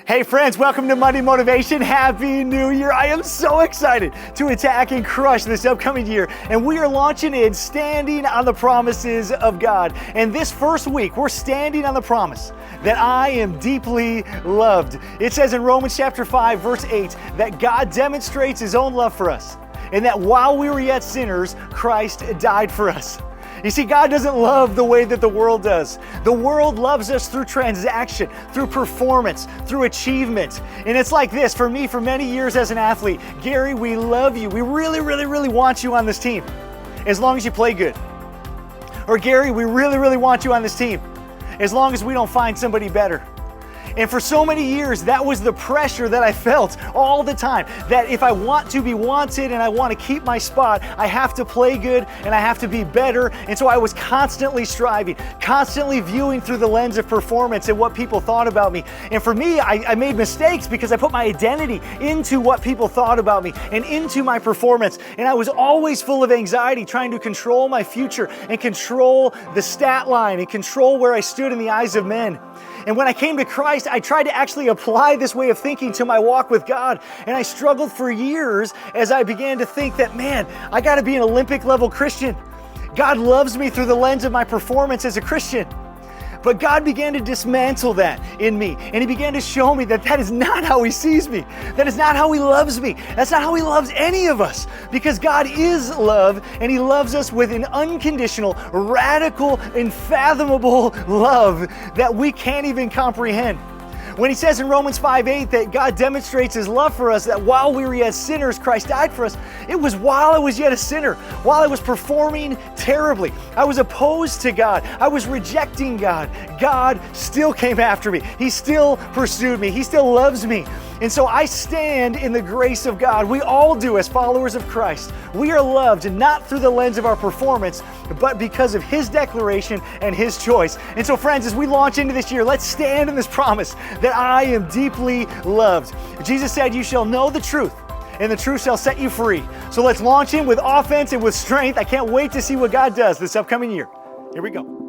Hey friends, welcome to Monday Motivation. Happy New Year. I am so excited to attack and crush this upcoming year. And we are launching in standing on the promises of God. And this first week, we're standing on the promise that I am deeply loved. It says in Romans chapter 5, verse 8, that God demonstrates his own love for us, and that while we were yet sinners, Christ died for us. You see, God doesn't love the way that the world does. The world loves us through transaction, through performance, through achievement. And it's like this, for me, for many years as an athlete, Gary, we love you. We really, really, really want you on this team, as long as you play good. Or Gary, we really, really want you on this team, as long as we don't find somebody better. And for so many years, that was the pressure that I felt all the time, that if I want to be wanted and I want to keep my spot, I have to play good and I have to be better. And so I was constantly striving, constantly viewing through the lens of performance and what people thought about me. And for me, I made mistakes because I put my identity into what people thought about me and into my performance. And I was always full of anxiety, trying to control my future and control the stat line and control where I stood in the eyes of men. And when I came to Christ, I tried to actually apply this way of thinking to my walk with God. And I struggled for years as I began to think that, man, I got to be an Olympic level Christian. God loves me through the lens of my performance as a Christian. But God began to dismantle that in me. And he began to show me that that is not how he sees me. That is not how he loves me. That's not how he loves any of us. Because God is love, and he loves us with an unconditional, radical, unfathomable love that we can't even comprehend. When he says in Romans 5:8 that God demonstrates his love for us, that while we were yet sinners, Christ died for us, it was while I was yet a sinner, while I was performing terribly. I was opposed to God. I was rejecting God. God still came after me. He still pursued me. He still loves me. And so I stand in the grace of God. We all do as followers of Christ. We are loved not through the lens of our performance, but because of his declaration and his choice. And so friends, as we launch into this year, let's stand in this promise that I am deeply loved. Jesus said, you shall know the truth, and the truth shall set you free. So let's launch in with offense and with strength. I can't wait to see what God does this upcoming year. Here we go.